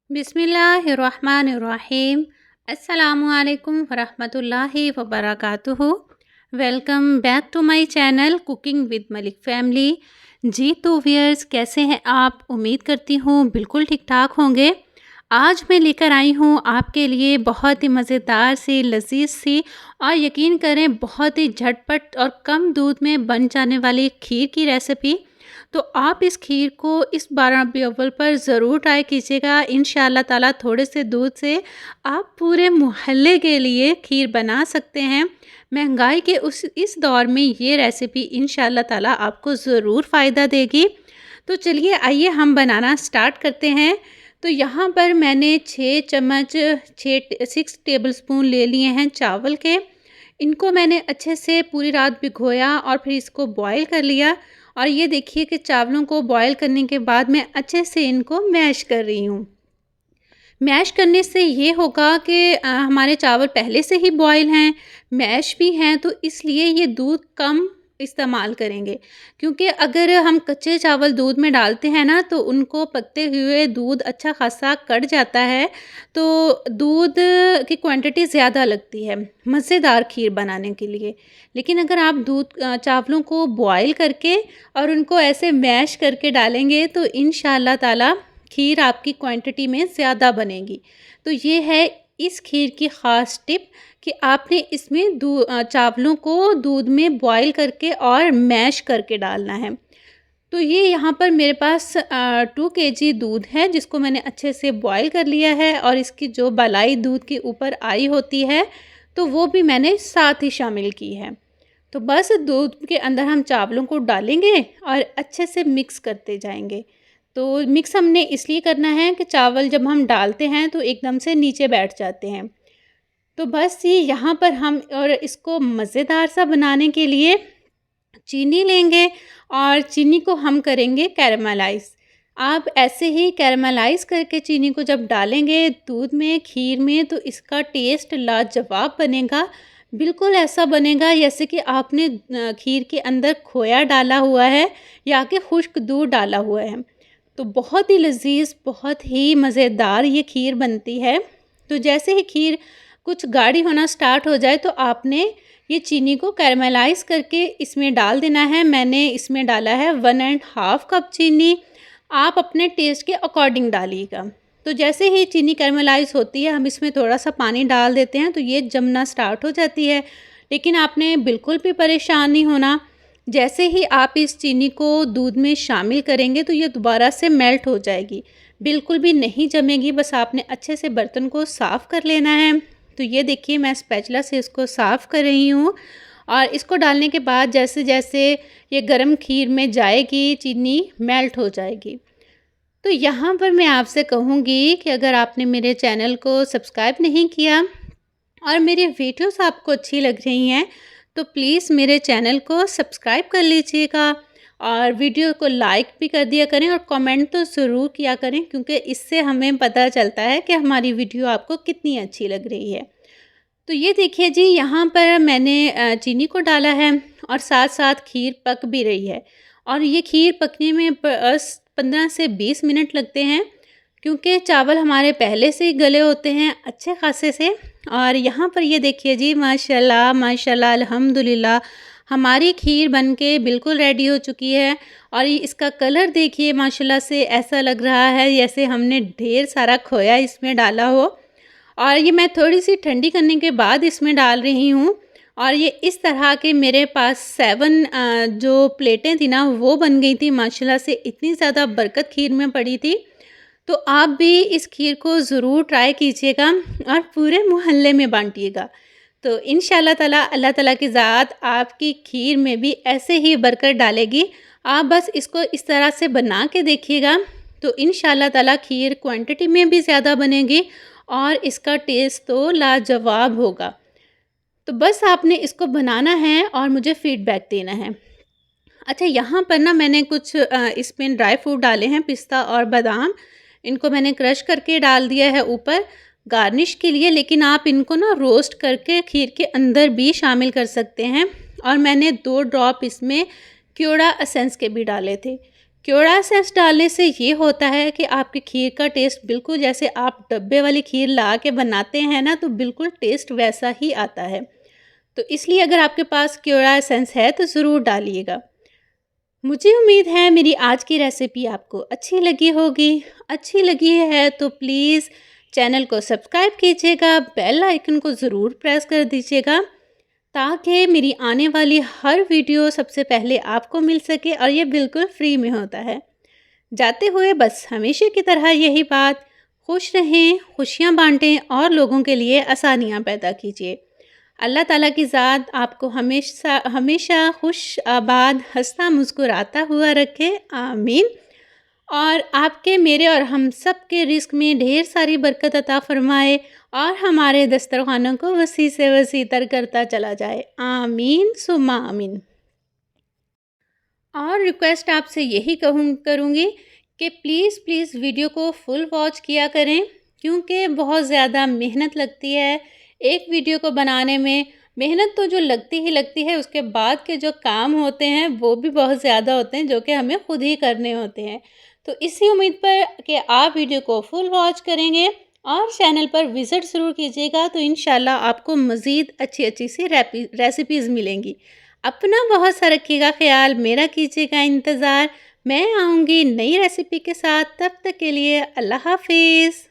बिस्मिल्लाहिर्रहमानिर्रहीम। अस्सलामुअलैकुम वरहमतुल्लाहि वबरकातुहू। Welcome back to my channel cooking with Malik family. जी तो व्यूअर्स, कैसे हैं आप? उम्मीद करती हूँ बिल्कुल ठीक ठाक होंगे। आज मैं लेकर आई हूँ आपके लिए बहुत ही मज़ेदार सी लजीज सी और यकीन करें बहुत ही झटपट और कम दूध में बन जाने वाली खीर की रेसिपी। तो आप इस खीर को इस 12 अव्वल पर ज़रूर ट्राई कीजिएगा। इंशाअल्लाह ताला थोड़े से दूध से आप पूरे मोहल्ले के लिए खीर बना सकते हैं। महंगाई के इस दौर में ये रेसिपी इंशाअल्लाह ताला आपको ज़रूर फ़ायदा देगी। तो चलिए आइए हम बनाना स्टार्ट करते हैं। तो यहाँ पर मैंने 6 टेबल स्पून ले लिए हैं चावल के। इनको मैंने अच्छे से पूरी रात भिगोया और फिर इसको बॉईल कर लिया। और ये देखिए कि चावलों को बॉईल करने के बाद मैं अच्छे से इनको मैश कर रही हूँ। मैश करने से ये होगा कि हमारे चावल पहले से ही बॉयल हैं, मैश भी हैं, तो इसलिए ये दूध कम इस्तेमाल करेंगे। क्योंकि अगर हम कच्चे चावल दूध में डालते हैं ना, तो उनको पकते हुए दूध अच्छा खासा कट जाता है, तो दूध की क्वांटिटी ज़्यादा लगती है मज़ेदार खीर बनाने के लिए। लेकिन अगर आप चावलों को बॉयल करके और उनको ऐसे मैश करके डालेंगे, तो इंशाअल्लाह ताला खीर आपकी क्वांटिटी में ज़्यादा बनेगी। तो ये है इस खीर की ख़ास टिप कि आपने इसमें चावलों को दूध में बॉईल करके और मैश करके डालना है। तो ये यहाँ पर मेरे पास 2 केजी दूध है, जिसको मैंने अच्छे से बॉईल कर लिया है और इसकी जो बलाई दूध के ऊपर आई होती है, तो वो भी मैंने साथ ही शामिल की है। तो बस दूध के अंदर हम चावलों को डालेंगे और अच्छे से मिक्स करते जाएंगे। तो मिक्स हमने इसलिए करना है कि चावल जब हम डालते हैं तो एकदम से नीचे बैठ जाते हैं। तो बस ये यहाँ पर हम और इसको मज़ेदार सा बनाने के लिए चीनी लेंगे और चीनी को हम करेंगे कैरामलाइज़। आप ऐसे ही कैरामलाइज़ करके चीनी को जब डालेंगे दूध में, खीर में, तो इसका टेस्ट लाजवाब बनेगा। बिल्कुल ऐसा बनेगा जैसे कि आपने खीर के अंदर खोया डाला हुआ है या कि खुश्क दूध डाला हुआ है। तो बहुत ही लज़ीज़, बहुत ही मज़ेदार ये खीर बनती है। तो जैसे ही खीर कुछ गाढ़ी होना स्टार्ट हो जाए, तो आपने ये चीनी को कैरामलाइज़ करके इसमें डाल देना है। मैंने इसमें डाला है 1 एंड हाफ़ कप चीनी। आप अपने टेस्ट के अकॉर्डिंग डालिएगा। तो जैसे ही चीनी कैरामलाइज़ होती है, हम इसमें थोड़ा-सा पानी डाल देते हैं, तो ये जमना स्टार्ट हो जाती है। लेकिन आपने बिल्कुल भी परेशान नहीं होना। जैसे ही आप इस चीनी को दूध में शामिल करेंगे, तो ये दोबारा से मेल्ट हो जाएगी, बिल्कुल भी नहीं जमेगी। बस आपने अच्छे से बर्तन को साफ़ कर लेना है। तो ये देखिए मैं स्पैचुला से इसको साफ़ कर रही हूँ और इसको डालने के बाद जैसे-जैसे ये गरम खीर में जाएगी, चीनी मेल्ट हो जाएगी। तो यहाँ पर मैं आपसे कहूँगी कि अगर आपने मेरे चैनल को सब्सक्राइब नहीं किया और मेरी वीडियोस आपको अच्छी लग रही हैं, तो प्लीज़ मेरे चैनल को सब्सक्राइब कर लीजिएगा और वीडियो को लाइक भी कर दिया करें और कमेंट तो ज़रूर किया करें, क्योंकि इससे हमें पता चलता है कि हमारी वीडियो आपको कितनी अच्छी लग रही है। तो ये देखिए जी, यहाँ पर मैंने चीनी को डाला है और साथ-साथ खीर पक भी रही है। और ये खीर पकने में बस 15 से 20 मिनट लगते हैं, क्योंकि चावल हमारे पहले से ही गले होते हैं अच्छे ख़ासे से। और यहाँ पर ये देखिए जी, माशाल्लाह माशाल्लाह अल्हम्दुलिल्लाह, हमारी खीर बनके बिल्कुल रेडी हो चुकी है। और ये इसका कलर देखिए, माशाल्लाह से ऐसा लग रहा है जैसे हमने ढेर सारा खोया इसमें डाला हो। और ये मैं थोड़ी-सी ठंडी करने के बाद इसमें डाल रही हूँ। और ये इस तरह के मेरे पास 7 जो प्लेटें थी ना, वो बन गई थी माशाल्लाह से। इतनी ज़्यादा बरकत खीर में पड़ी थी। तो आप भी इस खीर को ज़रूर ट्राई कीजिएगा और पूरे मोहल्ले में बाँटिएगा। तो इंशाअल्लाह ताला अल्लाह ताला की ज़ात आपकी खीर में भी ऐसे ही बरकत डालेगी। आप बस इसको इस तरह से बना के देखिएगा, तो इंशाअल्लाह ताला खीर क्वांटिटी में भी ज़्यादा बनेगी और इसका टेस्ट तो लाजवाब होगा। तो बस आपने इसको बनाना है और मुझे फ़ीडबैक देना है। अच्छा, यहाँ पर ना मैंने कुछ इसमें ड्राई फ्रूट डाले हैं, पिस्ता और बादाम। इनको मैंने क्रश करके डाल दिया है ऊपर गार्निश के लिए, लेकिन आप इनको ना रोस्ट करके खीर के अंदर भी शामिल कर सकते हैं। और मैंने 2 ड्रॉप इसमें क्योड़ा एसेंस के भी डाले थे। केवड़ा एसेंस डालने से ये होता है कि आपकी खीर का टेस्ट बिल्कुल जैसे आप डब्बे वाली खीर ला के बनाते हैं ना, तो बिल्कुल टेस्ट वैसा ही आता है। तो इसलिए अगर आपके पास केवड़ा एसेंस है तो ज़रूर डालिएगा। मुझे उम्मीद है मेरी आज की रेसिपी आपको अच्छी लगी होगी। अच्छी लगी है तो प्लीज़ चैनल को सब्सक्राइब कीजिएगा, बेल आइकन को ज़रूर प्रेस कर दीजिएगा, ताकि मेरी आने वाली हर वीडियो सबसे पहले आपको मिल सके, और ये बिल्कुल फ्री में होता है। जाते हुए बस हमेशा की तरह यही बात, खुश रहें, खुशियाँ बाँटें और लोगों के लिए आसानियाँ पैदा कीजिए। अल्लाह ताला की ज़ात आपको हमेशा हमेशा खुश, आबाद, हँसता मुस्कुराता हुआ रखे, आमीन। और आपके, मेरे और हम सब के रिज़्क में ढेर सारी बरकत अता फ़रमाए और हमारे दस्तरख़ानों को वसी से वसी तर करता चला जाए, आमीन सुम्मा आमीन। और रिक्वेस्ट आपसे यही करूँगी कि प्लीज़ प्लीज़ वीडियो को फुल वॉच किया करें, क्योंकि बहुत ज़्यादा मेहनत लगती है एक वीडियो को बनाने में। मेहनत तो जो लगती ही लगती है, उसके बाद के जो काम होते हैं वो भी बहुत ज़्यादा होते हैं, जो कि हमें खुद ही करने होते हैं। तो इसी उम्मीद पर कि आप वीडियो को फुल वॉच करेंगे और चैनल पर विज़िट ज़रूर कीजिएगा, तो इंशाल्लाह आपको मज़ीद अच्छी अच्छी सी रेसिपीज़ मिलेंगी। अपना बहुत सा रखिएगा ख्याल, मेरा कीजिएगा इंतज़ार। मैं आऊँगी नई रेसिपी के साथ, तब तक के लिए अल्लाह हाफ़िज़।